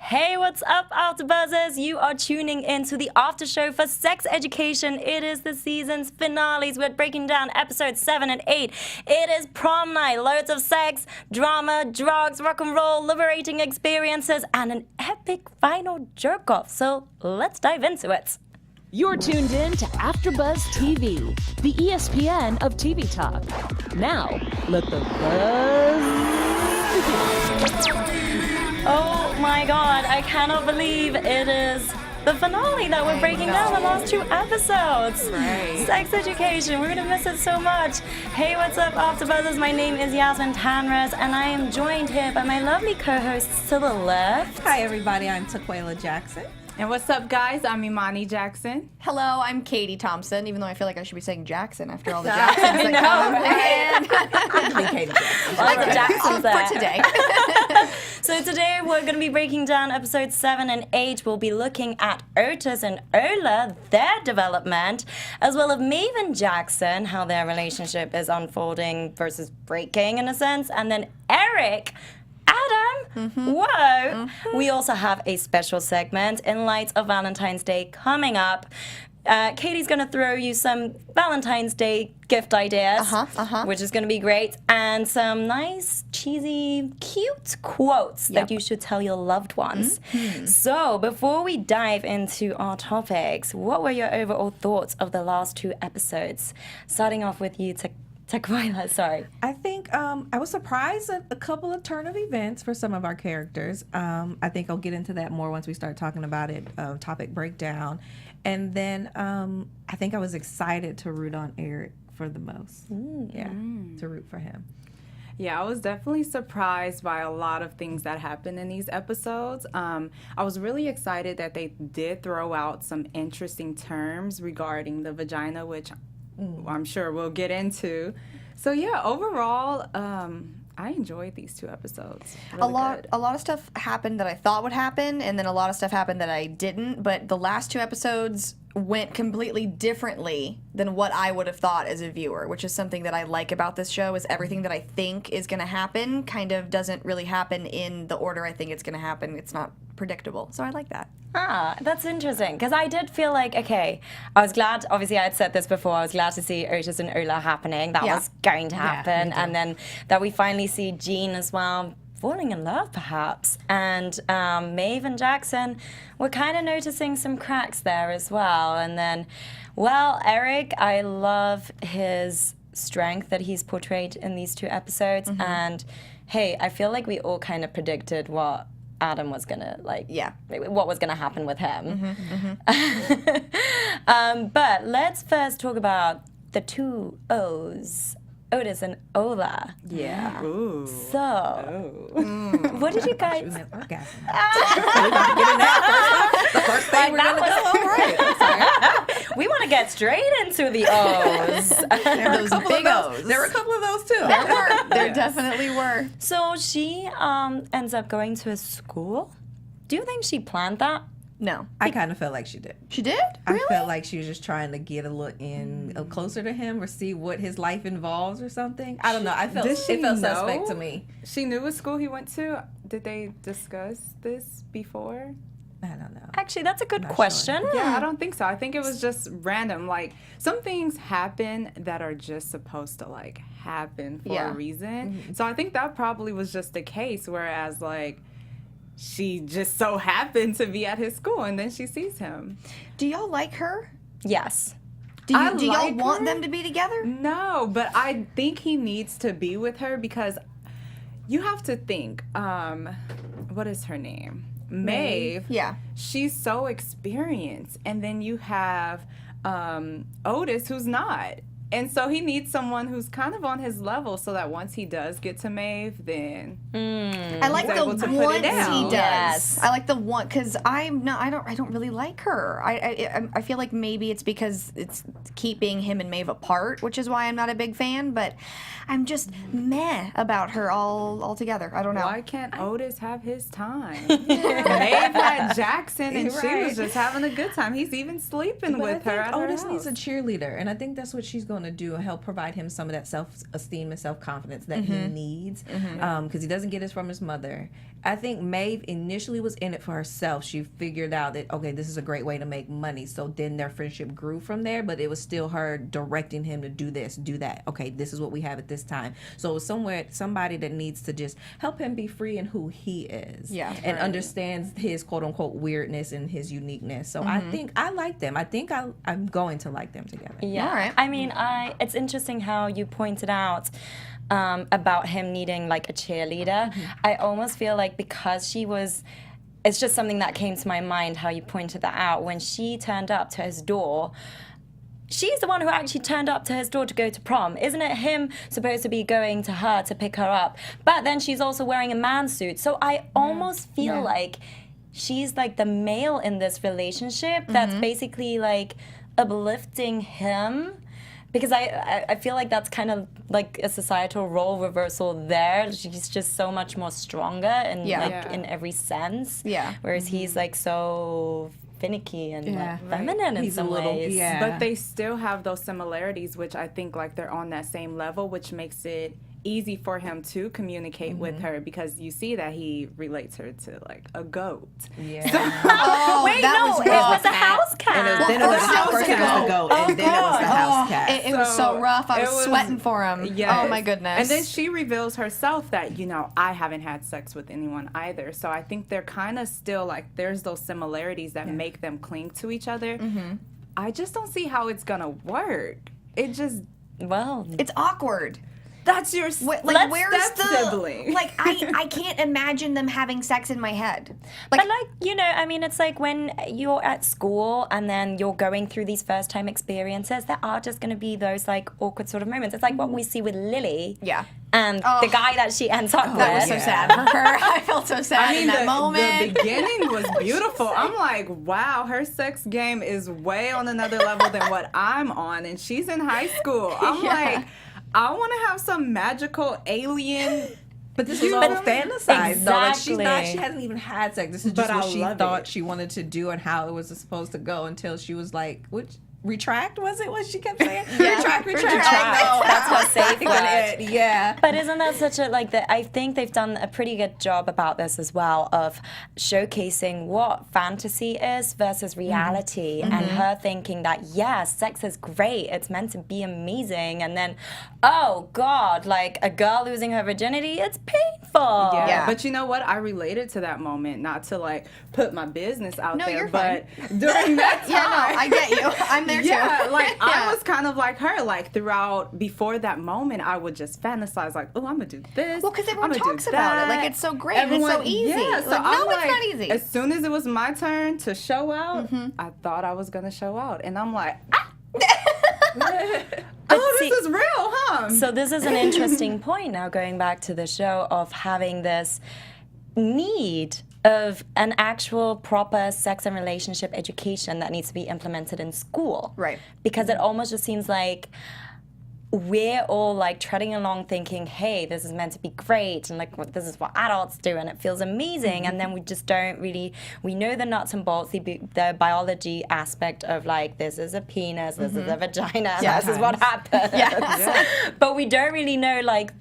Hey, what's up, AfterBuzzers? You are tuning in to the after show for Sex Education. It is the season's finales. We're breaking down episodes 7 and 8. It is prom night, loads of sex, drama, drugs, rock and roll, liberating experiences, and an epic final jerk-off. So let's dive into it. You're tuned in to AfterBuzz TV, the ESPN of TV talk. Now, let the buzz begin. Oh my god, I cannot believe it is the finale that we're breaking down the last 2 episodes. Right. Sex Education, we're gonna miss it so much. Hey, what's up, AfterBuzzers? My name is Yasmine Tanres, and I am joined here by my lovely co-hosts to the left. Hi, everybody. I'm Taquaila Jackson. And what's up, guys? I'm Imani Jackson. Hello, I'm Katie Thompson, even though I feel like I should be saying Jackson after all the Jacksons that come. I'm Katie Jackson. Like the Jacksons there. For today. So today we're going to be breaking down episodes 7 and 8. We'll be looking at Otis and Ola, their development, as well as Maeve and Jackson, how their relationship is unfolding versus breaking in a sense, and then Eric, Adam, whoa. We also have a special segment in light of Valentine's Day coming up. Katie's going to throw you some Valentine's Day gift ideas, which is going to be great, and some nice, cheesy, cute quotes that you should tell your loved ones. So before we dive into our topics, what were your overall thoughts of the last 2 episodes? Starting off with you, Taquaila, sorry. I think I was surprised at a couple of turn of events for some of our characters. I think I'll get into that more once we start talking about it, topic breakdown. And then I think I was excited to root on Eric for the most. To root for him. Yeah, I was definitely surprised by a lot of things that happened in these episodes. I was really excited that they did throw out some interesting terms regarding the vagina, which I'm sure we'll get into. So yeah, overall, I enjoyed these 2 episodes. Really good. A lot of stuff happened that I thought would happen, and then a lot of stuff happened that I didn't. But the last 2 episodes went completely differently than what I would have thought as a viewer, which is something that I like about this show. Is everything that I think is going to happen kind of doesn't really happen in the order I think it's going to happen. It's not predictable, so I like that. Ah, that's interesting, because I did feel like, okay, I was glad, obviously I had said this before, I was glad to see Otis and Ola happening. That was going to happen. And then that we finally see Jean as well falling in love, perhaps. And Maeve and Jackson, we're kind of noticing some cracks there as well. And then, well, Eric, I love his strength that he's portrayed in these 2 episodes. And, hey, I feel like we all kind of predicted what Adam was gonna what was gonna happen with him. But let's first talk about the 2 O's, Otis and Ola. Yeah. Ooh. So, what did you guys? Orgasm. The first thing we're gonna go. All right. We want to get straight into the O's. Those big O's. There were a couple of those too. There definitely were. So she ends up going to a school. Do you think she planned that? No. I kind of felt like she did. She did? I felt like she was just trying to get a look closer to him or see what his life involves or something. I don't know. It felt suspect to me. She knew what school he went to. Did they discuss this before? I don't know. Actually, that's a good question. Sure. Yeah, I don't think so. I think it was just random. Like, some things happen that are just supposed to, like, happen for a reason. So I think that probably was just the case, whereas, like, she just so happened to be at his school, and then she sees him. Do y'all like her? Yes. Do y'all want them to be together? No, but I think he needs to be with her because you have to think, what is her name? Maeve. Yeah. She's so experienced. And then you have Otis, who's not. And so he needs someone who's kind of on his level so that once he does get to Maeve, then I like he's the able to put it once down. he does. Yes. I like the one because I don't really like her. I feel like maybe it's because it's keeping him and Maeve apart, which is why I'm not a big fan. But I'm just meh about her altogether. I don't know. Why can't Otis have his time? Maeve had Jackson, and she was just having a good time. He's even sleeping with her at her Otis house. needs a cheerleader, and I think that's what she's going to do, help provide him some of that self-esteem and self-confidence that he needs, because he doesn't get it from his mother. I think Maeve initially was in it for herself. She figured out that, okay, this is a great way to make money. So then their friendship grew from there, but it was still her directing him to do this, do that. Okay, this is what we have at this time. So it was somebody that needs to just help him be free in who he is. Yeah. And understands his quote unquote weirdness and his uniqueness. So I think I like them. I think I'm going to like them together. Yeah. All right. I mean, it's interesting how you pointed out about him needing like a cheerleader. I almost feel like because it's just something that came to my mind how you pointed that out. When she turned up to his door, she's the one who actually turned up to his door to go to prom. Isn't it him supposed to be going to her to pick her up? But then she's also wearing a man suit. So I almost feel like she's like the male in this relationship that's basically like uplifting him. Because I feel like that's kind of like a societal role reversal there. She's just so much more stronger and in every sense. Yeah. Whereas he's like so finicky and like feminine in He's some a little- ways. yeah. But they still have those similarities, which I think like they're on that same level, which makes it easy for him to communicate with her, because you see that he relates her to like a goat. Yeah. Oh, Wait, that no, was it rough. was a house cat. Then it was first it was first it was the goat, and then it was the house cat. It was so rough. I it was was- sweating for him. Yes. Oh my goodness. And then she reveals herself that, you know, I haven't had sex with anyone either. So I think they're kind of still like, there's those similarities that make them cling to each other. I just don't see how it's gonna work. It just, Well, it's awkward. that's your Like, let's where's step the sibling. like? I can't imagine them having sex in my head. but like, you know, I mean, it's like when you're at school and then you're going through these first time experiences, there are just going to be those like awkward sort of moments. It's like what we see with Lily. Yeah. And the guy that she ends up with. That was so sad for her. I felt so sad in that moment. The beginning was beautiful. I'm like, wow, her sex game is way on another level than what I'm on, and she's in high school. I'm like, I want to have some magical alien. But this is all fantasized, though. Like she Exactly. hasn't even had sex. This is But just what I she love thought it. she wanted to do and how it was supposed to go until she was like, retract, was it what she kept saying? Retract. That's her safe word. Yeah. But isn't that such a, like, I think they've done a pretty good job about this as well, of showcasing what fantasy is versus reality, and her thinking that, yeah, sex is great, it's meant to be amazing, and then, oh God, like a girl losing her virginity, it's painful. Yeah. But you know what? I related to that moment, not to like put my business out No, there, you're but during that time. Yeah, no, I get you. I'm there Yeah, too. like I Yeah. was kind of like her. Like throughout, before that moment, I would just fantasize, like, oh, I'm gonna do this. Well, 'cause everyone I'ma do talks about it. Like, that. it's so great and it's so easy. Yeah, so Like, I'm no, it's not easy. As soon as it was my turn to show out, I thought I was gonna show out, and I'm like, oh, see- this is real, huh? So this is an interesting point now, going back to the show, of having this need of an actual proper sex and relationship education that needs to be implemented in school. Right. Because it almost just seems like we're all like treading along thinking, hey, this is meant to be great, and like this is what adults do, and it feels amazing, and then we just don't really, we know the nuts and bolts, the biology aspect of like, this is a penis, this is a vagina, and Yeah. this is what happens. Yes. But we don't really know like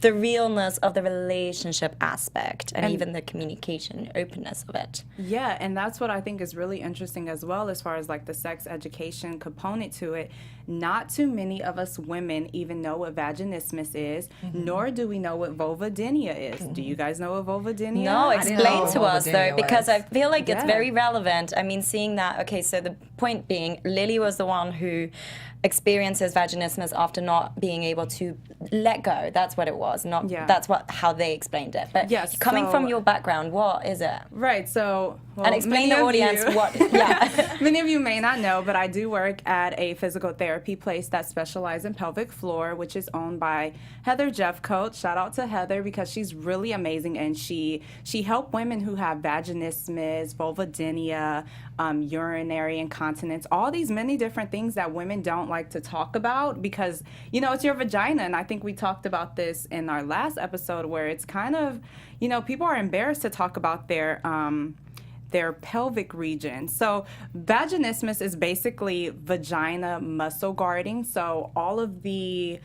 the realness of the relationship aspect, and even the communication openness of it. Yeah, and that's what I think is really interesting as well, as far as like the sex education component to it. Not too many of us women even know what vaginismus is, nor do we know what vulvodynia is. Do you guys know what vulvodynia No, is? explain know to what us though, vulvodynia because was. I feel like it's Yeah. very relevant. I mean, seeing that, okay, so the point being, Lily was the one who experiences vaginismus after not being able to let go. That's what it was. Not Yeah. that's how they explained it. But Yes, coming so- from your background, what is it? Right, so... well, And explain many the of audience you- what. Yeah. Many of you may not know, but I do work at a physical therapy place that specializes in pelvic floor, which is owned by Heather Jeffcoat. Shout out to Heather, because she's really amazing, and she helped women who have vaginismus, vulvodynia, urinary incontinence, all these many different things that women don't like to talk about, because, you know, it's your vagina. And I think we talked about this in our last episode, where it's kind of, you know, people are embarrassed to talk about their pelvic region. So vaginismus is basically vagina muscle guarding. So all of the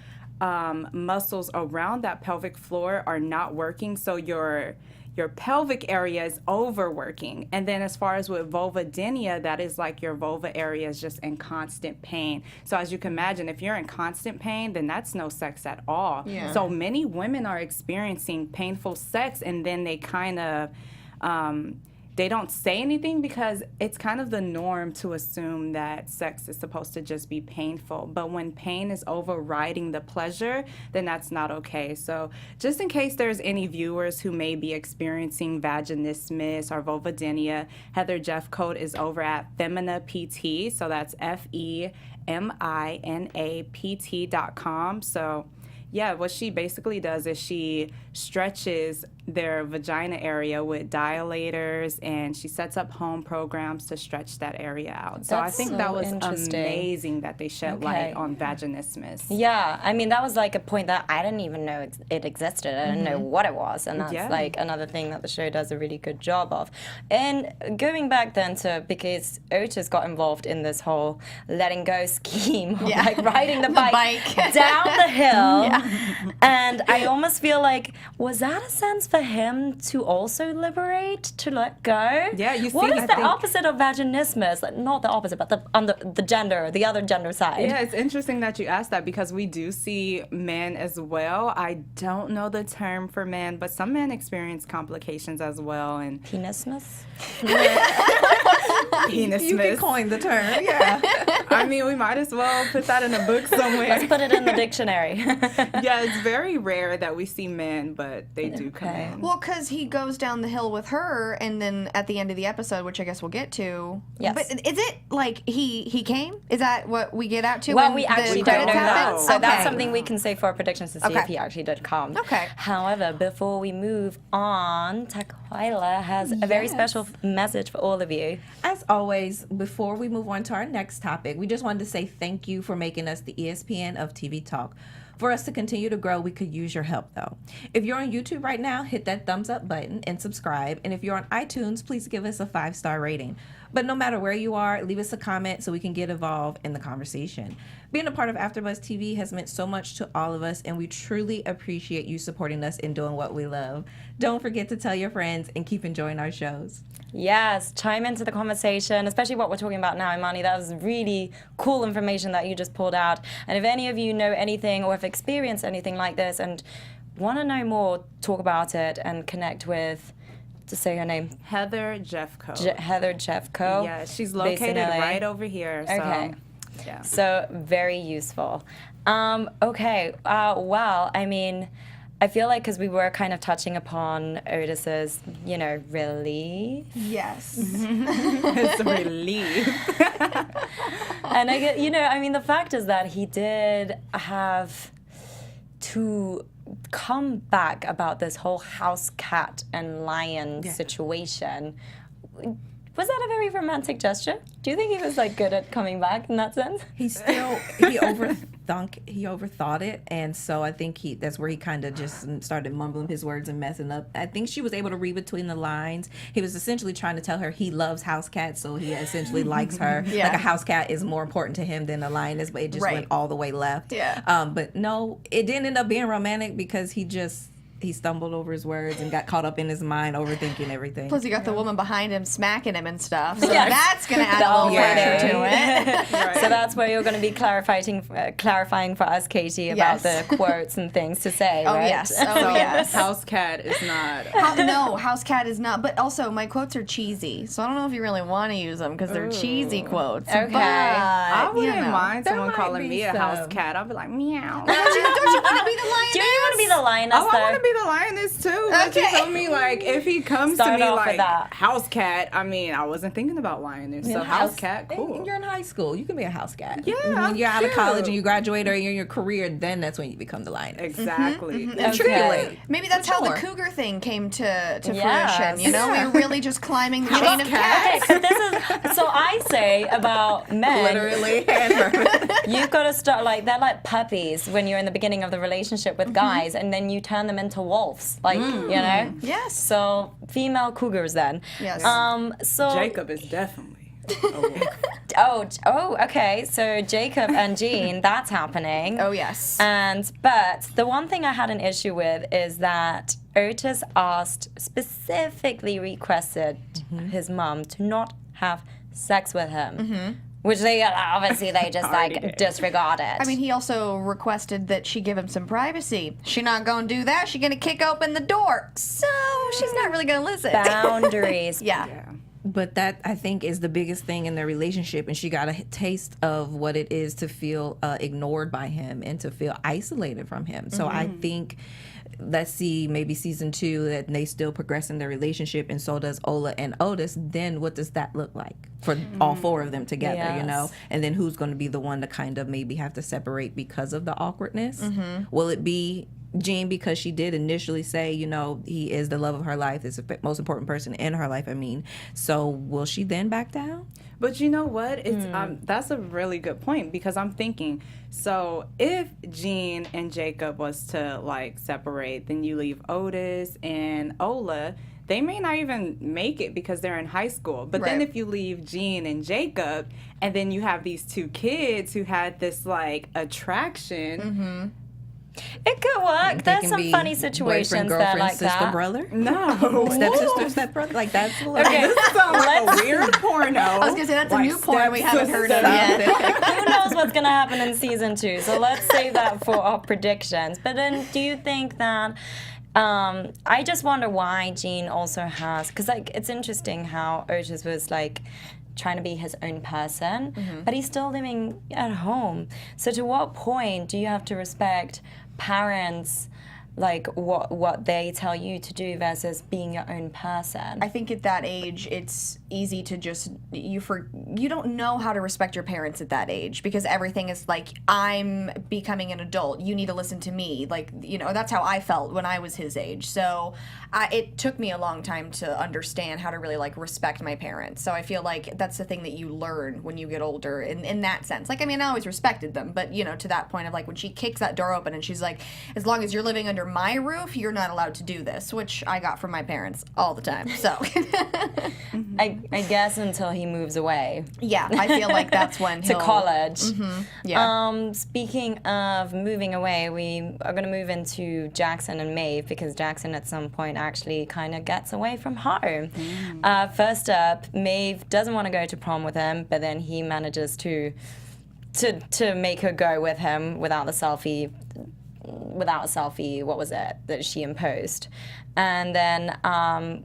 muscles around that pelvic floor are not working. So your your pelvic area is overworking. And then as far as with vulvodynia, that is like your vulva area is just in constant pain. So as you can imagine, if you're in constant pain, then that's no sex at all. Yeah. So many women are experiencing painful sex, and then they kind of they don't say anything because it's kind of the norm to assume that sex is supposed to just be painful. But when pain is overriding the pleasure, then that's not okay. So just in case there's any viewers who may be experiencing vaginismus or vulvodynia, Heather Jeffcoat is over at Femina PT. So that's FEMINAPT.com. So yeah, what she basically does is she stretches their vagina area with dilators, and she sets up home programs to stretch that area out. So I That's think so that was interesting. amazing that they shed light on vaginismus. Yeah, I mean, that was like a point that I didn't even know it existed. I didn't know what it was. And that's like another thing that the show does a really good job of. And going back then to, because Otis got involved in this whole letting go scheme, of like riding the bike down the hill. And I almost feel like, was that a sense for him to also liberate, to let go? Yeah, you see, what is I the think- opposite of vaginismus? Like, not the opposite, but the other gender side. Yeah, it's interesting that you asked that because we do see men as well. I don't know the term for men, but some men experience complications as well. And Penismus? penismus. You can coin the term, yeah. I mean, we might as well put that in a book somewhere. Let's put it in the dictionary. Yeah, it's very rare that we see men, but they do come in. Well, because he goes down the hill with her, and then at the end of the episode, which I guess we'll get to. Yes. But is it like he came? Is that what we get out to? Well, when we the actually don't know credits that. happen? So that's Okay. something we can say for our predictions to see Okay. if he actually did come. Okay. However, before we move on, Taquaila has a very special message for all of you. As always, before we move on to our next topic, we just wanted to say thank you for making us the ESPN of TV talk. For us to continue to grow, we could use your help, though. If you're on YouTube right now, hit that thumbs up button and subscribe. And if you're on iTunes, please give us a 5-star rating. But no matter where you are, leave us a comment so we can get involved in the conversation. Being a part of AfterBuzz TV has meant so much to all of us, and we truly appreciate you supporting us in doing what we love. Don't forget to tell your friends and keep enjoying our shows. Yes, chime into the conversation, especially what we're talking about now, Imani. That was really cool information that you just pulled out. And if any of you know anything or have experienced anything like this and want to know more, talk about it and connect with, to say her name, Heather Jeffcoat. Heather Jeffcoat. Yeah, she's based in located LA. right over here. So, Okay. yeah. So very useful. Okay, well, I mean, I feel like because we were kind of touching upon Otis's, relief. Yes. It's a relief. And I get, the fact is that he did have to come back about this whole house cat and lion situation. Was that a very romantic gesture? Do you think he was good at coming back in that sense? He overthought it, and so I think that's where he kind of just started mumbling his words and messing up. I think she was able to read between the lines. He was essentially trying to tell her he loves house cats, so he essentially likes her. Yeah. Like a house cat is more important to him than a lioness, but it just went all the way left. Yeah. But no, it didn't end up being romantic because he stumbled over his words and got caught up in his mind overthinking everything. Plus, you got the woman behind him smacking him and stuff. So Yes. that's going to add a little pressure to it. Right. So that's where you're going to be clarifying for us, Katie, about Yes. the quotes and things to say, Oh, right? yes. Oh, So, yes. house cat is not. No, house cat is not. But also, my quotes are cheesy, so I don't know if you really want to use them because they're cheesy quotes. Okay. But, I wouldn't mind There someone might calling be me a some. house cat. I'd be like, meow. Don't you want to be the lioness? Do you want to be the lioness, Oh, I though? want to be the lioness too. But you Okay. told me if he comes Start to me off with that. house cat. I mean, I wasn't thinking about lioness. So house cat, cool. And you're in high school. You can be a house cat. Yeah, When I'm you're out of cute. college and you graduate or you're in your career, then that's when you become the lioness. Exactly. Okay. Maybe that's how the Mature. cougar thing came to Yes. fruition. We were really just climbing the chain of Okay, cats. so I say about men, Literally. And her. you've got to start they're like puppies when you're in the beginning of the relationship with guys, and then you turn them into wolves, Yes. So female cougars then. Yes. So Jacob is definitely a wolf. okay. So Jacob and Jean, that's happening. Oh, yes. But the one thing I had an issue with is that Otis specifically requested his mom to not have sex with him. Which they obviously just like disregarded. I mean, he also requested that she give him some privacy. She not gonna do that. She gonna kick open the door. So she's not really gonna listen. Boundaries. Yeah. But that, I think, is the biggest thing in their relationship, and she got a taste of what it is to feel ignored by him and to feel isolated from him. So I think, let's see, maybe season 2 that they still progress in their relationship, and so does Ola and Otis. Then what does that look like for all 4 of them together, you know? And then who's going to be the one to kind of maybe have to separate because of the awkwardness? Will it be Jean, because she did initially say, you know, he is the love of her life, is the most important person in her life, I mean. So will she then back down? But you know what? It's that's a really good point, because I'm thinking, so if Jean and Jacob was to like separate, then you leave Otis and Ola. They may not even make it because they're in high school. But then if you leave Jean and Jacob, and then you have these 2 kids who had this like attraction. It could work. There's some funny situations there like sister, that. brother? No. Stepsister, stepbrother? Like, that's hilarious. Okay, This sounds like a weird porno. I was gonna say that's a new porn we haven't heard of yet. Who knows what's going to happen in season 2? So let's save that for our predictions. But then, do you think that? I just wonder why Jean also has, because like it's interesting how Otis was like trying to be his own person, but he's still living at home. So to what point do you have to respect parents, like what they tell you to do versus being your own person? I think at that age, it's easy to just you don't know how to respect your parents at that age, because everything is like, I'm becoming an adult. You need to listen to me. Like, you know, that's how I felt when I was his age. So it took me a long time to understand how to really like respect my parents. So I feel like that's the thing that you learn when you get older in that sense. Like, I mean, I always respected them, but you know, to that point of like when she kicks that door open and she's like, as long as you're living under my roof, you're not allowed to do this, which I got from my parents all the time. So I guess until he moves away. Yeah, I feel like that's when to college. Yeah. Speaking of moving away, we are going to move into Jackson and Maeve, because Jackson at some point actually kind of gets away from home. First up, Maeve doesn't want to go to prom with him, but then he manages to make her go with him without a selfie, what was it, that she imposed. And then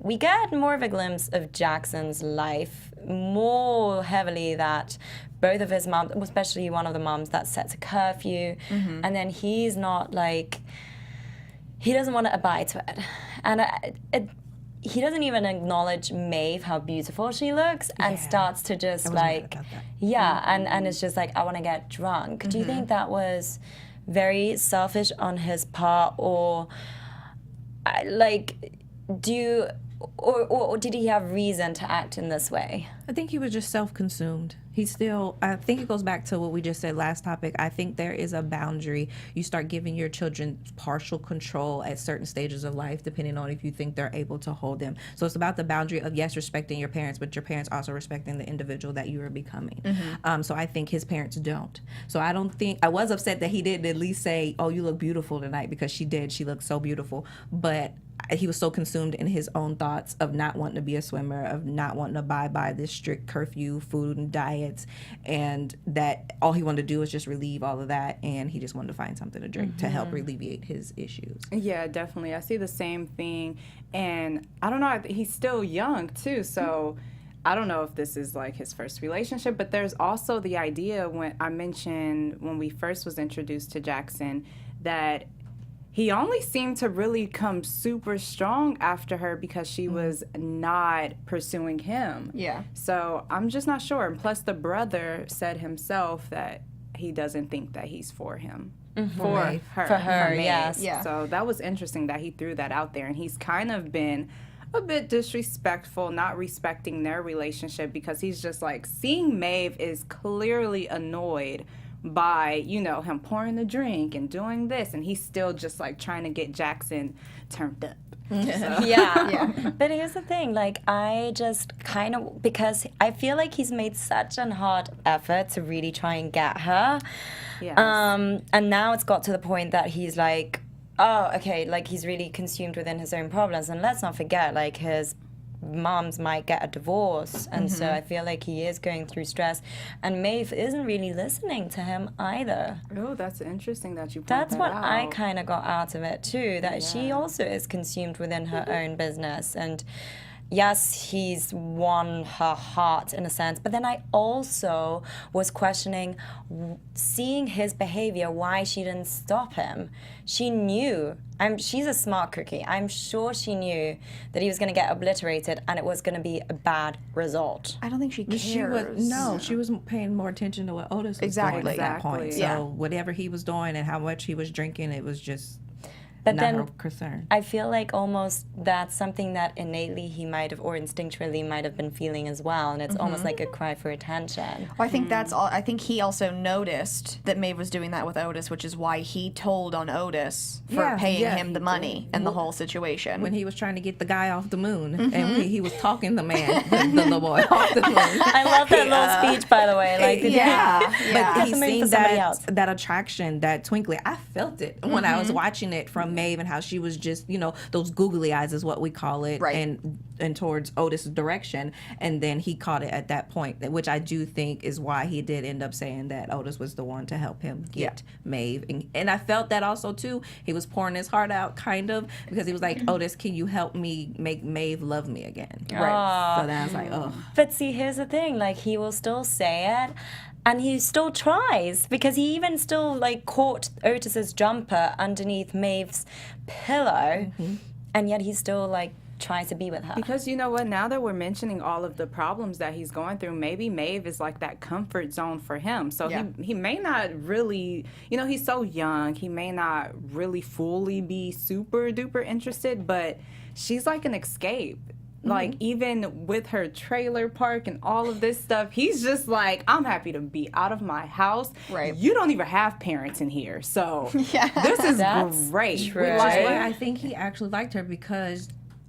we get more of a glimpse of Jackson's life, more heavily that both of his moms, especially one of the moms that sets a curfew, and then he's not like, he doesn't want to abide to it. And he doesn't even acknowledge Maeve, how beautiful she looks, and starts to just like, and it's just like, I want to get drunk. Do you think that was very selfish on his part, or like, or did he have reason to act in this way? I think he was just self-consumed. He's still, I think it goes back to what we just said last topic. I think there is a boundary. You start giving your children partial control at certain stages of life, depending on if you think they're able to hold them. So it's about the boundary of, yes, respecting your parents, but your parents also respecting the individual that you are becoming. So I think his parents don't. So I don't think, I was upset that he didn't at least say, oh, you look beautiful tonight, because she did. She looked so beautiful. But he was so consumed in his own thoughts of not wanting to be a swimmer, of not wanting to abide by this strict curfew, food and diets, and that all he wanted to do was just relieve all of that, and he just wanted to find something to drink to help alleviate his issues. Yeah, definitely. I see the same thing, and I don't know, he's still young too, so I don't know if this is like his first relationship, but there's also the idea, when I mentioned when we first was introduced to Jackson, that he only seemed to really come super strong after her because she was not pursuing him. Yeah. So I'm just not sure. And plus, the brother said himself that he doesn't think that he's for him. For Maeve. her. For her, Maeve. yes. Yeah. So that was interesting that he threw that out there. And he's kind of been a bit disrespectful, not respecting their relationship, because he's just like, seeing Maeve is clearly annoyed by, you know, him pouring the drink and doing this, and he's still just like trying to get Jackson turned up. Yeah. But here's the thing, like, I just kind of, because I feel like he's made such a hard effort to really try and get her. Yes. And now it's got to the point that he's like, oh, okay, like he's really consumed within his own problems. And let's not forget, like his moms might get a divorce, and so I feel like he is going through stress, and Maeve isn't really listening to him either. Oh, that's interesting that you point That's that what out. I kind of got out of it too, that she also is consumed within her own business. And yes, he's won her heart in a sense, but then I also was questioning, seeing his behavior, why she didn't stop him. She knew, she's a smart cookie. I'm sure she knew that he was going to get obliterated and it was going to be a bad result. I don't think she cares. She was paying more attention to what Otis was doing at that point. Exactly. So Yeah. whatever he was doing and how much he was drinking, it was just But not then her concern. I feel like almost that's something that innately he might have, or instinctually might have been feeling as well, and it's almost like a cry for attention. Well, I think that's all. I think he also noticed that Maeve was doing that with Otis, which is why he told on Otis for Yeah, paying yeah, him he the money and the whole situation. When he was trying to get the guy off the moon, and he was talking the man, the little boy, off the moon. I love that little speech, by the way. Like, did yeah, But he the moon for seen somebody else. that attraction, that twinkly. I felt it when I was watching it from Maeve, and how she was just, those googly eyes is what we call it, Right. and towards Otis' direction. And then he caught it at that point, which I do think is why he did end up saying that Otis was the one to help him get Maeve. And I felt that also too. He was pouring his heart out, kind of, because he was like, Otis, can you help me make Maeve love me again? Right. So then I was like, oh. But see, here's the thing. Like, he will still say it, and he still tries, because he even still, like, caught Otis's jumper underneath Maeve's pillow, and yet he still, like, tries to be with her. Because you know what, now that we're mentioning all of the problems that he's going through, maybe Maeve is like that comfort zone for him. So Yeah. he may not really, he's so young, he may not really fully be super duper interested, but she's like an escape. Like, even with her trailer park and all of this stuff, he's just like, I'm happy to be out of my house. Right. You don't even have parents in here. So Yeah. this is That's great. true. Which is Like, why I think he actually liked her, because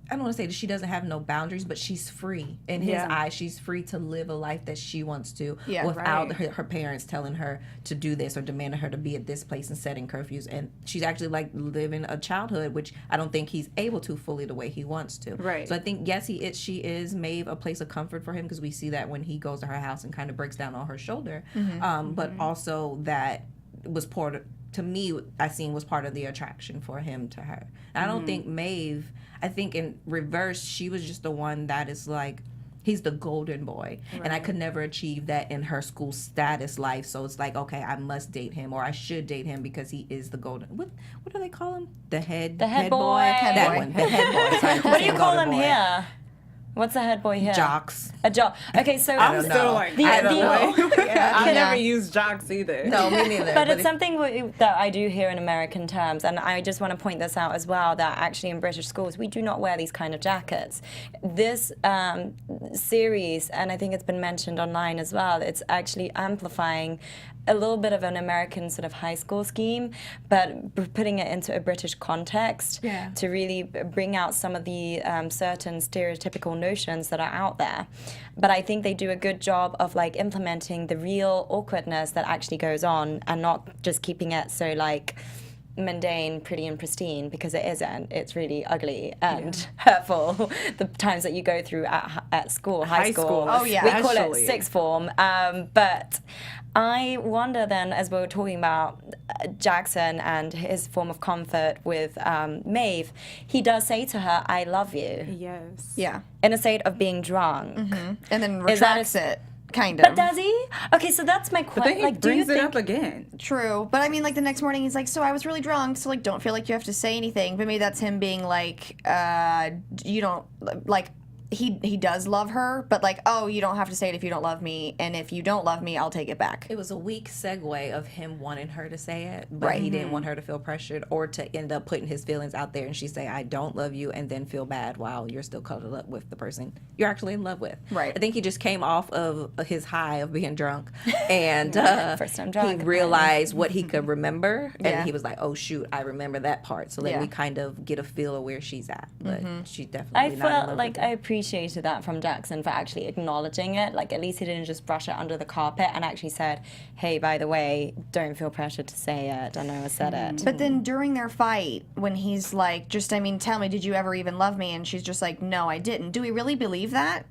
I don't want to say that she doesn't have no boundaries, but she's free. In his eyes, she's free to live a life that she wants to, Yeah, without right. her parents telling her to do this or demanding her to be at this place and setting curfews. And she's actually like living a childhood, which I don't think he's able to fully the way he wants to. Right. So I think, yes, she is Maeve, a place of comfort for him, because we see that when he goes to her house and kind of breaks down on her shoulder. But also that was to me, I seen was part of the attraction for him to her. And I don't think Maeve, I think in reverse, she was just the one that is like, he's the golden boy. Right. And I could never achieve that in her school status life. So it's like, okay, I must date him, or I should date him because he is the golden, what do they call him? The head boy. That boy. one, the head boy. Sorry, What do you saying call golden him boy. here? What's the head boy here? Jocks. A jock. Okay, so I'm don't still know. like, The- I don't the- know. I Yeah. never use jocks either. No, me neither. But it's something that I do hear in American terms, and I just want to point this out as well, that actually in British schools, we do not wear these kind of jackets. This series, and I think it's been mentioned online as well, it's actually amplifying a little bit of an American sort of high school scheme, but putting it into a British context to really bring out some of the certain stereotypical notions that are out there. But I think they do a good job of like implementing the real awkwardness that actually goes on, and not just keeping it so like mundane, pretty and pristine, because it isn't. It's really ugly and hurtful, the times that you go through at school, high school. Oh, yeah. We call it Especially. sixth form. But I wonder then, as we were talking about Jackson and his form of comfort with Maeve, he does say to her, I love you, Yes. Yeah. in a state of being drunk. And then Is that retracts it, kind of. But does he? Okay, so that's my But question. then he Like, do you brings it think up again. True. But I mean, like, the next morning he's like, so I was really drunk, so, like, don't feel like you have to say anything. But maybe that's him being like, you don't, like, he does love her, but like, oh, you don't have to say it if you don't love me, and if you don't love me, I'll take it back. It was a weak segue of him wanting her to say it, but Right. he didn't want her to feel pressured or to end up putting his feelings out there and she say, I don't love you, and then feel bad while you're still cuddled up with the person you're actually in love with. Right. I think he just came off of his high of being drunk, and First time drunk, he realized what he could remember, and Yeah. he was like, oh shoot, I remember that part. So let Yeah. me kind of get a feel of where she's at. But she's I definitely not in felt love like with I him. appreciated appreciated that from Jackson for actually acknowledging it. Like, at least he didn't just brush it under the carpet and actually said, hey, by the way, don't feel pressured to say it. I know I said it. But then during their fight, when he's like, tell me, did you ever even love me? And she's just like, no, I didn't. Do we really believe that?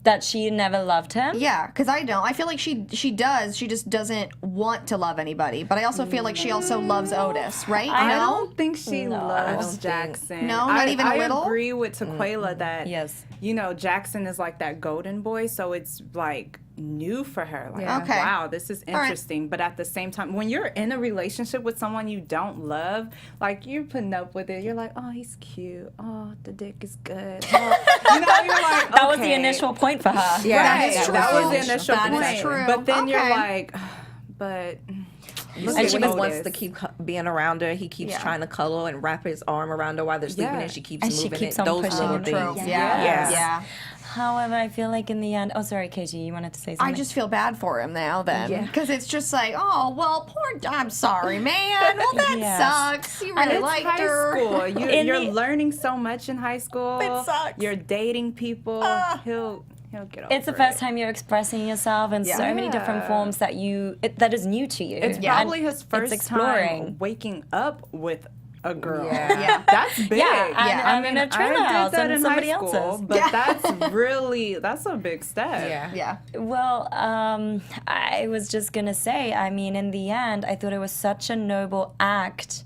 That she never loved him? Yeah, because I don't. I feel like she does. She just doesn't want to love anybody. But I also feel like she also loves Otis, right? I No? don't think she loves Jackson. No, not even a little? I agree with Taquaila that, Yes. you know, Jackson is like that golden boy, so it's like new for her. Like, Yeah. Okay. wow, this is right. interesting. But at the same time, when you're in a relationship with someone you don't love, like, you're putting up with it. You're like, oh, he's cute. Oh, the dick is good. Oh, you know, you're like, That was the okay. initial point for her. Yeah, Right, is that true. was the initial That is point. true. But then you're Okay. like, but... And And she she was- wants to keep being around her. He keeps Yeah. trying to cuddle and wrap his arm around her while they're sleeping, Yeah. and she keeps And she moving keeps it. on Those pushing little him. things. True. Yeah. Yeah. However, I feel like in the end... Oh, sorry, Katie, you wanted to say something? I just feel bad for him now then. Yeah. Because it's just like, oh, well, I'm sorry, man. Well, that Yes. sucks. You really It's liked high her. school. In You're the- learning so much in high school. It sucks. You're dating people. He'll get over It's the first it. time you're expressing yourself in so many different forms that that is new to you. It's Yeah. probably his It's first exploring. time waking up with a girl. Yeah. Yeah. That's big. Yeah, and Yeah. I'm in a trailer house that and in somebody high school, else's. but that's a big step. Yeah. Yeah. Well, I was just gonna say, I mean, in the end, I thought it was such a noble act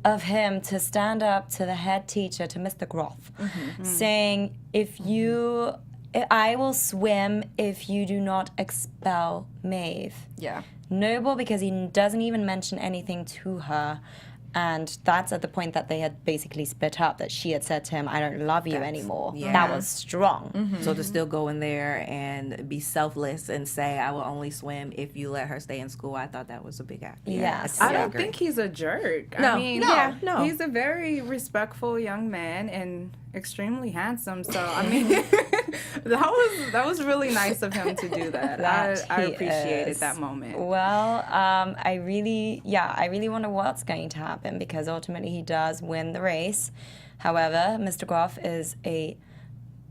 of him to stand up to the head teacher, to Mr. Groff, saying, I will swim if you do not expel Maeve. Yeah. Noble because he doesn't even mention anything to her. And that's at the point that they had basically split up, that she had said to him, I don't love you anymore. yeah. That was strong. So to still go in there and be selfless and say, I will only swim if you let her stay in school, I thought that was a big act. Yes. I don't agree. think he's a jerk. No. I mean, No. he's a very respectful young man and extremely handsome. So I mean, that was really nice of him to do that. I He appreciated is. that moment. Well, I really wonder what's going to happen, because ultimately he does win the race. However, Mr. Groff is a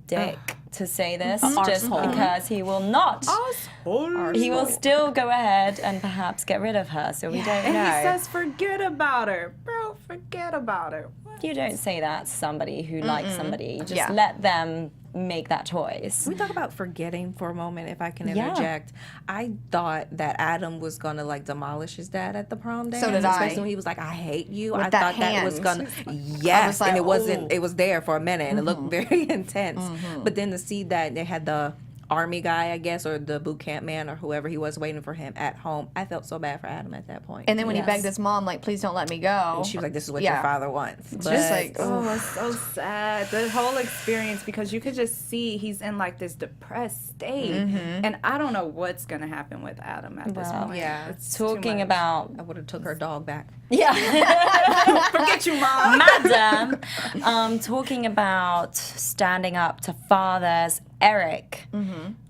dick to say this, just Arsehole. because he will not. Asshole. He will still go ahead and perhaps get rid of her, so we don't And know. he says, "Forget about her, bro. Forget about her." What? You don't say that to somebody who likes somebody. You just Yeah. let them make that choice. Can we talk about forgetting for a moment, if I can Yeah. interject? I thought that Adam was going to like demolish his dad at the prom dance. So did I. Especially when he was like, I hate you. With I that thought that was hand. going to, I yes. was like, And it wasn't, "Ooh." it was there for a minute and it looked very intense. But then to see that they had the army guy, I guess, or the boot camp man or whoever he was waiting for him at home, I felt so bad for Adam at that point. And then when Yes. he begged his mom, like, please don't let me go. And she was like, this is what Yeah. your father wants. But just like, Oh, it's so sad. The whole experience, because you could just see he's in like this depressed state. And I don't know what's going to happen with Adam at this Well, point. yeah. It's too Talking much. about I would have took her dog back. Forget you, Mom. Madam, talking about standing up to fathers, Eric,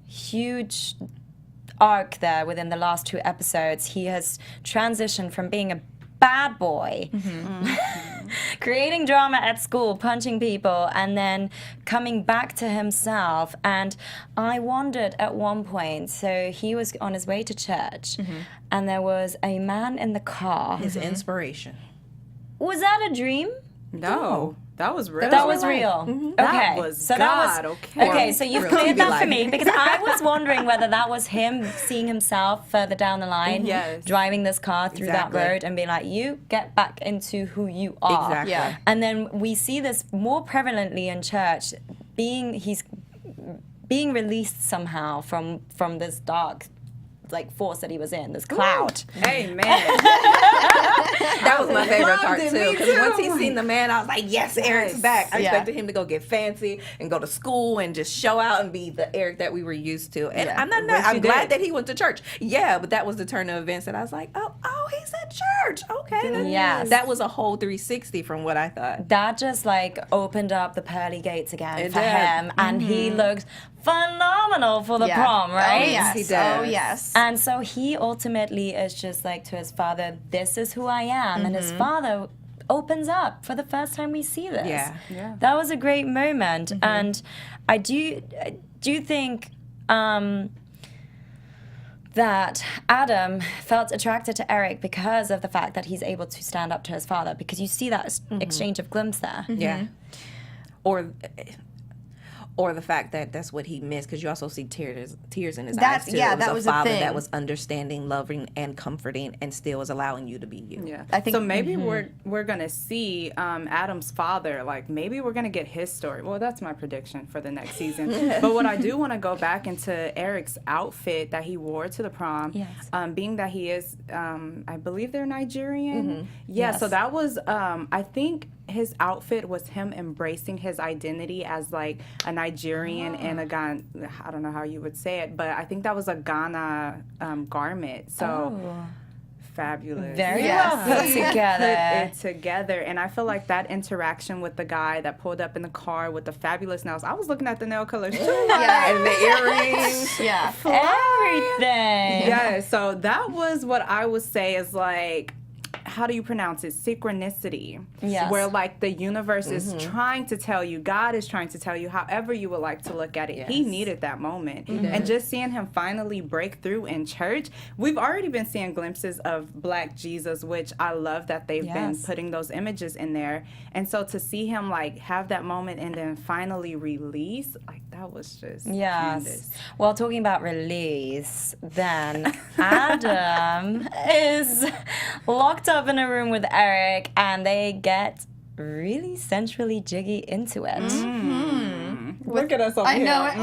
huge arc there within the last 2 episodes. He has transitioned from being a bad boy, creating drama at school, punching people, and then coming back to himself. And I wondered at one point, so he was on his way to church, and there was a man in the car. His inspiration. Was that a dream? No, that was real. That was real. Okay, That was so God, that was okay. So you've Really cleared be that for like- me, because I was wondering whether that was him seeing himself further down the line, Yes. driving this car through Exactly. that road and being like, "You get back into who you are." Exactly. Yeah. And then we see this more prevalently in church, he's being released somehow from this dark, like, force that he was in, this cloud. Amen. That was my favorite Loved part it, too. me Because too. once he seen the man, I was like, "Yes, Eric's Yes. back." I Yeah. expected him to go get fancy and go to school and just show out and be the Eric that we were used to. And Yeah. I'm not. Which I'm you glad did. that he went to church. Yeah, but that was the turn of events that I was like, "Oh, he's at church. Okay, Yes. That was a whole 360 from what I thought. That just like opened up the pearly gates again It for did. him, and he looked phenomenal for the Yeah. prom, right? Oh, yes. He does. Oh, yes. And so he ultimately is just like to his father, "This is who I am," and his father opens up for the first time we see this. Yeah. That was a great moment. And I do think that Adam felt attracted to Eric because of the fact that he's able to stand up to his father, because you see that exchange of glimpse there. Yeah. Or the fact that that's what he missed, because you also see tears in his eyes too. That it was a a father thing. that was understanding, loving, and comforting, and still was allowing you to be you. Yeah, I think- so. Maybe we're gonna see Adam's father. Like maybe we're gonna get his story. Well, that's my prediction for the next season. But what I do want to go back into Eric's outfit that he wore to the prom. Yes. Being that he is, I believe they're Nigerian. Yeah. Yes. So that was, I think. His outfit was him embracing his identity as like a Nigerian and a Ghana. I don't know how you would say it, but I think that was a Ghana garment. So fabulous. Very Yes. well put together. Put it together, and I feel like that interaction with the guy that pulled up in the car with the fabulous nails. I was looking at the nail colors too. Yeah. And the earrings. Yeah. Everything. Yeah. So that was what I would say is like. How do you pronounce it? Synchronicity. Yes. Where like the universe is trying to tell you, God is trying to tell you, however you would like to look at it. He Yes. needed that moment. And just seeing him finally break through in church, we've already been seeing glimpses of Black Jesus, which I love that they've been Yes. putting those images in there. And so to see him like have that moment and then finally release, like that was just Yes. tremendous. Well, talking about release, then Adam is locked up in a room with Eric, and they get really sensually jiggy into it. Look at us over I here. know it.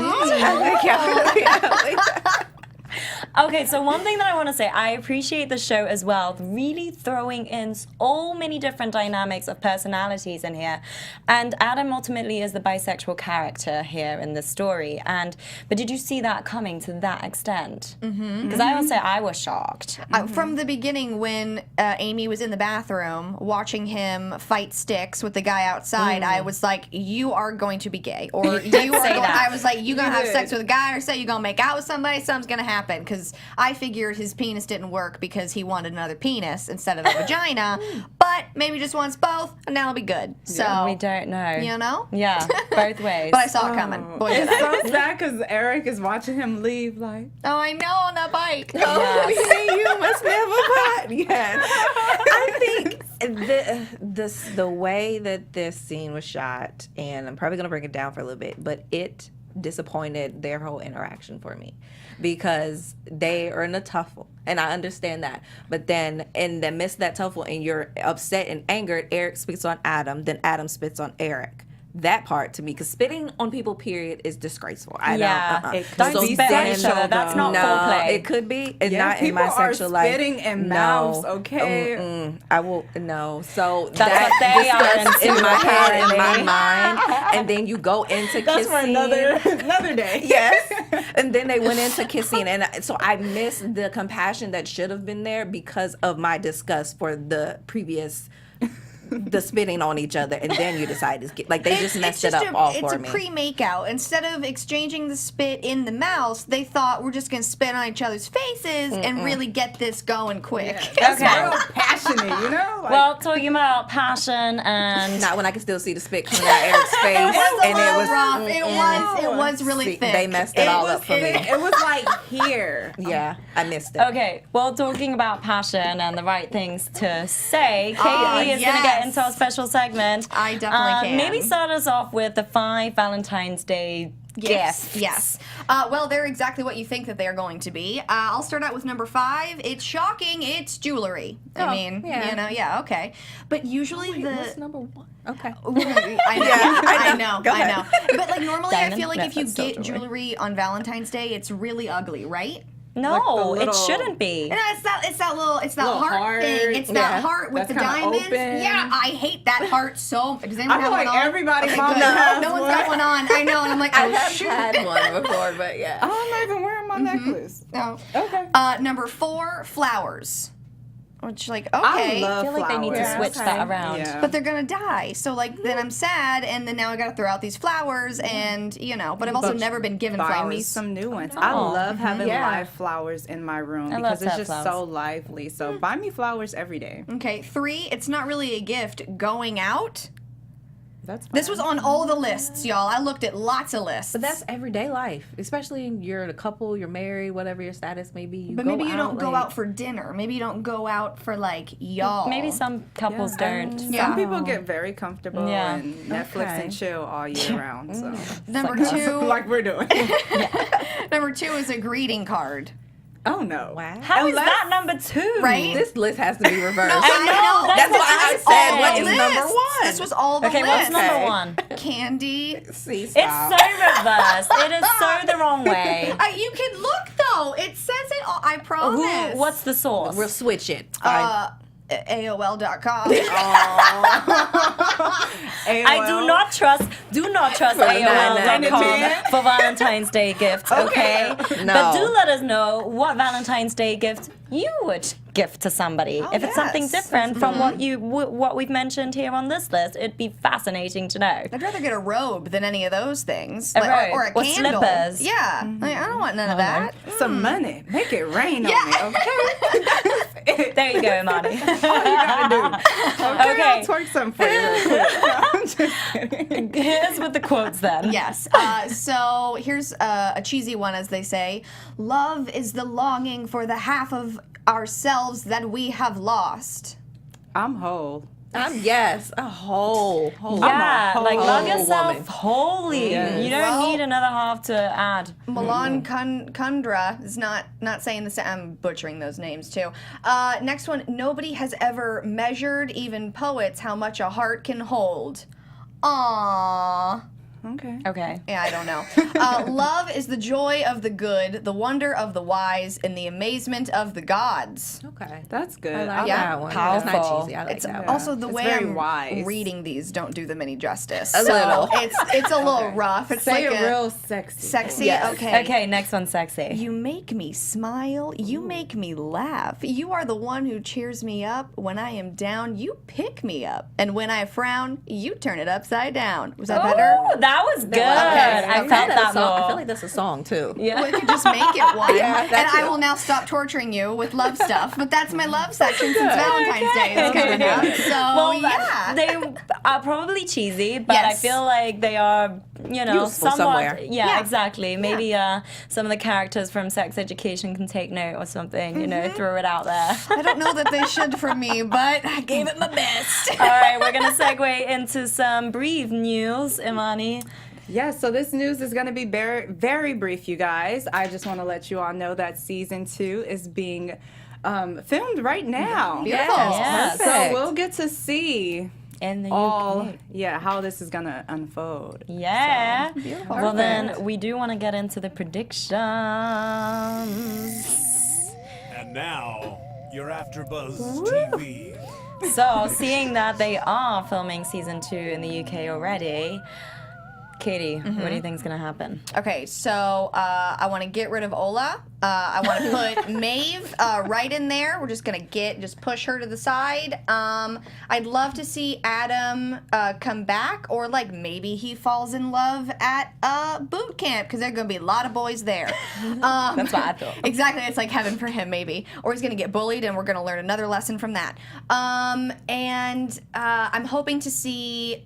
Okay, so one thing that I want to say, I appreciate the show as well, really throwing in so many different dynamics of personalities in here. And Adam ultimately is the bisexual character here in this story. But did you see that coming to that extent? Because I will say I was shocked. From the beginning, when Amy was in the bathroom watching him fight sticks with the guy outside, I was like, "You are going to be gay," or "You are." say that. I was like, "You gonna You have did. sex with a guy, or say you gonna make out with somebody? Something's gonna happen." Because I figured his penis didn't work because he wanted another penis instead of a vagina, but maybe just wants both, and that'll be good. So We don't know. you know. Yeah, both ways. But I saw it coming. Boy, did It's I. so sad because Eric is watching him leave like, Oh, I know, on that bike. Yes. You must never buy. Yes. I think the way that this scene was shot, and I'm probably gonna break it down for a little bit, but it disappointed their whole interaction for me, because they are in a tuffle, and I understand that. But then in the midst of that tuffle, and you're upset and angered, Eric spits on Adam, then Adam spits on Eric. That part to me, because spitting on people, period, is disgraceful. I Yeah. don't. It Don't could be spit on each sexual, other. That's not no, foreplay. it could be. It's Yeah, not in my people are sexual life. spitting in No. mouths, okay? I will no. So That's what they are discussed in my head, in my apparently. mind, and then you go into That's kissing. for another day. Yes, and then they went into kissing, and so I missed the compassion that should have been there because of my disgust for the previous. The spitting on each other, and then you decide to get like they just messed it up all for me. It's a pre-makeout. Instead of exchanging the spit in the mouth, they thought we're just gonna spit on each other's faces and really get this going quick. That's Okay. real passionate, you know? Like, Well, talking about passion and Not when I can still see the spit coming out Eric's face, It and it was rough. It was really See, thick. they messed it all up for me. it was like here. Yeah, I missed it. okay, well, talking about passion and the right things to say, Katie is going to get yes. into our special segment. I definitely can. Maybe start us off with the 5 Valentine's Day gifts. Yes. Well, they're exactly what you think that they're going to be. I'll start out with number 5. It's shocking. It's jewelry. I mean, yeah. you know, yeah, okay. But usually What's number 1? Okay. I know. Go I ahead. know. But like normally, I Diamond? feel like No, if you that's still get jewelry. jewelry on Valentine's Day, it's really ugly, right? No, Like the it little- shouldn't be. No, it's that little Little heart heart. thing. It's Yeah. that heart with That's the kinda diamonds. open. Yeah, I hate that heart so. Does anyone I feel have like one on? everybody Okay, mom good. has No one's one. got one on. I know, and I'm like, I oh have shoot. had one before, but yeah. I'm not even wearing my necklace. No. Okay. Number 4, flowers. which like I okay. love I feel like they need to flowers. switch that around. Yeah. But they're gonna die, so like then I'm sad, and then now I gotta throw out these flowers, and but I've also But never been given Buy flowers. me some new ones. I love having live flowers in my room I love because it's to just have so flowers. lively. So buy me flowers every day. Okay, 3. It's not really a gift. Going out. That's fine. This was on all the lists, y'all. I looked at lots of lists. But that's everyday life, especially you're in a couple, you're married, whatever your status may be. You But go maybe you don't go like- out for dinner. Maybe you don't go out for like y'all. Maybe some couples don't. Some people get very comfortable Yeah. and Netflix Okay. and chill all year round. So Number 2. like we're doing. Number 2 is a greeting card. Oh no. Wow. How is that number 2? Right? This list has to be reversed. No, I know. That's why I said what is Lists. number 1. This was all the Okay, lists. what's number 1? Candy. See, It's stop. so reversed. It is so the wrong way. You can look though. It says it all. I promise. What's the source? We'll switch it. AOL.com. I do not trust AOL.com for Valentine's Day gifts, okay? No. But do let us know what Valentine's Day gift you would gift to somebody. If it's something yes. different from what we've mentioned here on this list, it'd be fascinating to know. I'd rather get a robe than any of those things. A Like, robe. or a Or candle. slippers. Yeah. Like, I don't want none of that. Some money. Make it rain on me, okay? There you go, Imani. Okay, Okay. I'll twerk something for you real quick. No, I'm just kidding. Here's with the quotes then. Yes. So here's a cheesy one, as they say. Love is the longing for the half of ourselves that we have lost. I'm whole. Yes, a whole. Yeah, I'm a like love whole yourself woman. wholly. Yes. You don't Well- need another half to add. Milan Kundra is not saying this. I'm butchering those names too. Next one. Nobody has ever measured, even poets, how much a heart can hold. Aww. Okay. Okay. Yeah, I don't know. Love is the joy of the good, the wonder of the wise, and the amazement of the gods. Okay. That's good. I like Yeah. that one. That's Powerful. not cheesy. I like It's that one. also the It's way very I'm wise. reading these don't do them any justice. A little. It's a little rough. It's Say like it real sexy. sexy. Yes. Okay. Okay, next one, sexy. You make me smile. You make me laugh. You are the one who cheers me up. When I am down, you pick me up. And when I frown, you turn it upside down. Was that better? Oh, that was good. I felt that I feel more. like that's a song too. Yeah. We could just make it one. Yeah, and that I too. will now stop torturing you with love stuff. But that's my love section since Valentine's Day is coming up. So, Well, yeah. they are probably cheesy, but I Yes. feel like they are, Useful somewhat. somewhere. Yeah, exactly. Maybe some of the characters from Sex Education can take note or something. Throw it out there. I don't know that they should for me, but I gave it my best. All right, we're gonna segue into some brief news, Imani. Yes, so this news is going to be very, very brief, you guys. I just want to let you all know that season 2 is being filmed right now. Beautiful. Yes. So we'll get to see In the all, UK. how this is going to unfold. Yeah. Well, then Perfect. we do want to get into the predictions. And now, your AfterBuzz TV. So, seeing that they are filming season 2 in the UK already, Katie, what do you think is going to happen? Okay, so I want to get rid of Ola. I want to put Maeve right in there. We're just gonna just push her to the side. I'd love to see Adam come back, or like maybe he falls in love at boot camp because there are gonna be a lot of boys there. That's what I thought. Exactly, it's like heaven for him maybe, or he's gonna get bullied, and we're gonna learn another lesson from that. And I'm hoping to see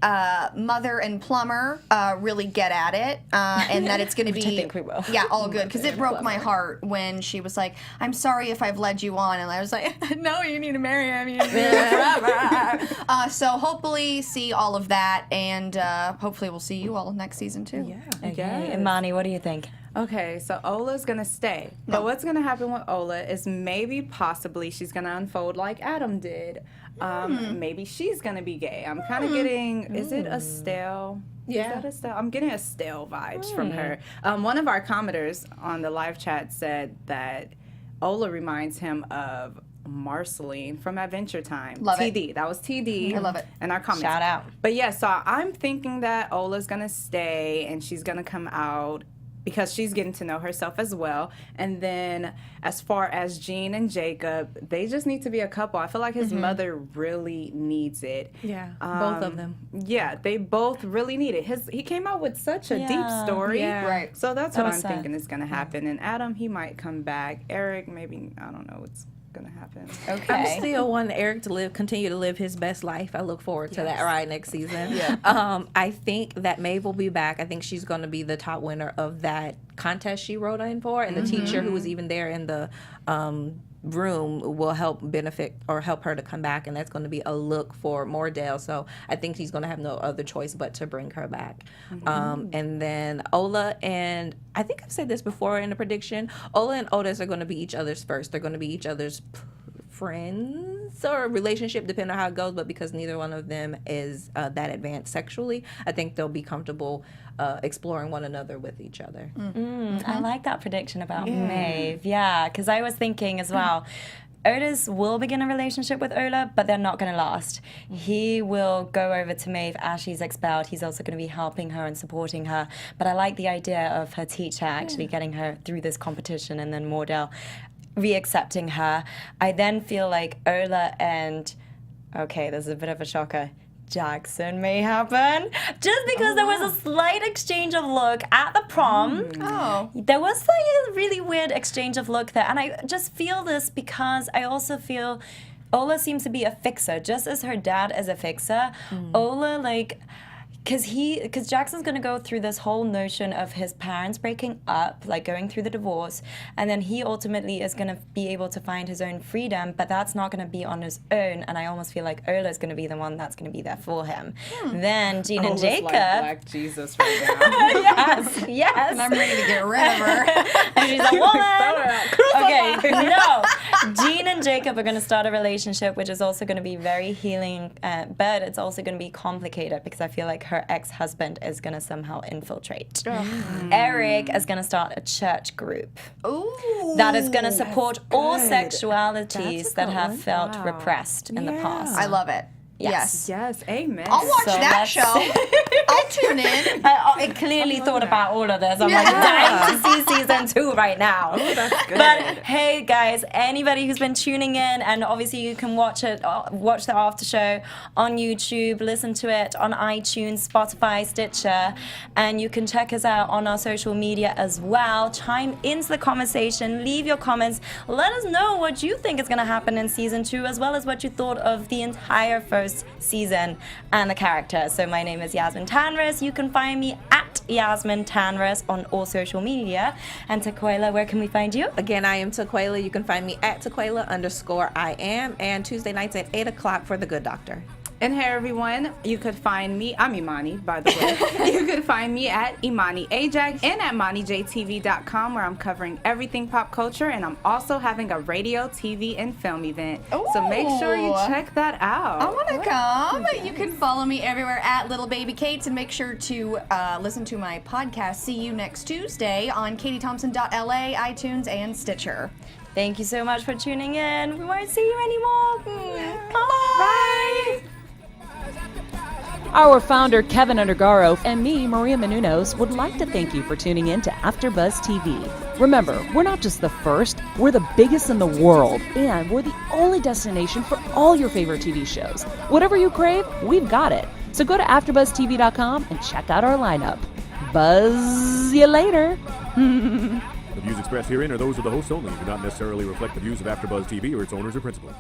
Mother and Plumber really get at it, and that it's gonna be. I think we will. Yeah, all good, because it broke my heart when she was like, "I'm sorry if I've led you on," and I was like, "No, you need to marry him. You need to be forever." So hopefully see all of that, and hopefully we'll see you all next season too. Yeah. Okay, Yes. Imani, what do you think? Okay, so Ola's gonna stay. But what's gonna happen with Ola is maybe possibly she's gonna unfold like Adam did. Maybe she's gonna be gay. I'm kind of getting, is it Estelle? Yeah. Is that Estelle? I'm getting Estelle vibes from her. One of our commenters on the live chat said that Ola reminds him of Marceline from Adventure Time. Love it. TD. That was TD. I love it. And our comments. Shout out. But yeah, so I'm thinking that Ola's gonna stay and she's gonna come out because she's getting to know herself as well. And then as far as Gene and Jacob, they just need to be a couple. I feel like his mother really needs it. Yeah, both of them. Yeah, they both really need it. He came out with such a deep story. Yeah. Right. So that's That what was I'm sad. thinking is going to happen. And Adam, he might come back. Eric, maybe, I don't know what's going to happen. Okay. I'm still wanting Eric to continue to live his best life. I look forward to that ride next season. Yeah. I think that Maeve will be back. I think she's going to be the top winner of that contest she wrote in for, and the teacher who was even there in the room will help her to come back, and that's going to be a look for Moordale. So I think he's going to have no other choice but to bring her back. And then Ola, and I think I've said this before in a prediction, Ola and Otis are going to be each other's first. They're going to be each other's friends or relationship, depending on how it goes, but because neither one of them is that advanced sexually, I think they'll be comfortable exploring one another with each other. I like that prediction about Maeve. Yeah, because I was thinking as well, Otis will begin a relationship with Ola, but they're not going to last. He will go over to Maeve as she's expelled. He's also going to be helping her and supporting her. But I like the idea of her teacher actually getting her through this competition, and then Moordale re-accepting her. I then feel like Ola and, okay, there's a bit of a shocker, Jackson may happen, just because there was a slight exchange of look at the prom. Oh. There was like a really weird exchange of look there, and I just feel this because I also feel Ola seems to be a fixer, just as her dad is a fixer. Ola, like, because Jackson's going to go through this whole notion of his parents breaking up, like going through the divorce, and then he ultimately is going to be able to find his own freedom, but that's not going to be on his own, and I almost feel like Ola's going to be the one that's going to be there for him. Then Gene and Ola's Jacob. like Black Jesus right now. yes. And I'm ready to get rid of her. And she's a woman. Okay, no. Gene and Jacob are going to start a relationship, which is also going to be very healing, but it's also going to be complicated because I feel like her ex-husband is going to somehow infiltrate. Eric is going to start a church group Ooh. that is going to support all sexualities that have felt repressed in the past. I love it. Yes. Yes, amen. I'll watch So that let's- show. I'll tune in. I clearly thought about all of this. I'm like dying to see season 2 right now. That's good. But hey, guys, anybody who's been tuning in, and obviously you can watch the after show on YouTube, listen to it on iTunes, Spotify, Stitcher, and you can check us out on our social media as well. Chime into the conversation, leave your comments, let us know what you think is going to happen in season 2, as well as what you thought of the entire first season and the characters. So my name is Yasmine Tanres. You can find me at Yasmine Tanres on all social media. And Taquaila, where can we find you? Again, I am Taquaila. You can find me at Taquaila_I am, and Tuesday nights at 8 o'clock for The Good Doctor. And hey everyone, you could find me, I'm Imani, by the way. You could find me at Imani Ajax and at ManiJTV.com, where I'm covering everything pop culture, and I'm also having a radio, TV, and film event. So make sure you check that out. I want to come. You can follow me everywhere at Little Baby Kates, and make sure to listen to my podcast, See You Next Tuesday, on KatieThompson.la, iTunes, and Stitcher. Thank you so much for tuning in. We won't see you anymore. Bye. Our founder, Kevin Undergaro, and me, Maria Menounos, would like to thank you for tuning in to AfterBuzz TV. Remember, we're not just the first, we're the biggest in the world, and we're the only destination for all your favorite TV shows. Whatever you crave, we've got it. So go to AfterBuzzTV.com and check out our lineup. Buzz you later. The views expressed herein are those of the hosts only and do not necessarily reflect the views of AfterBuzz TV or its owners or principals.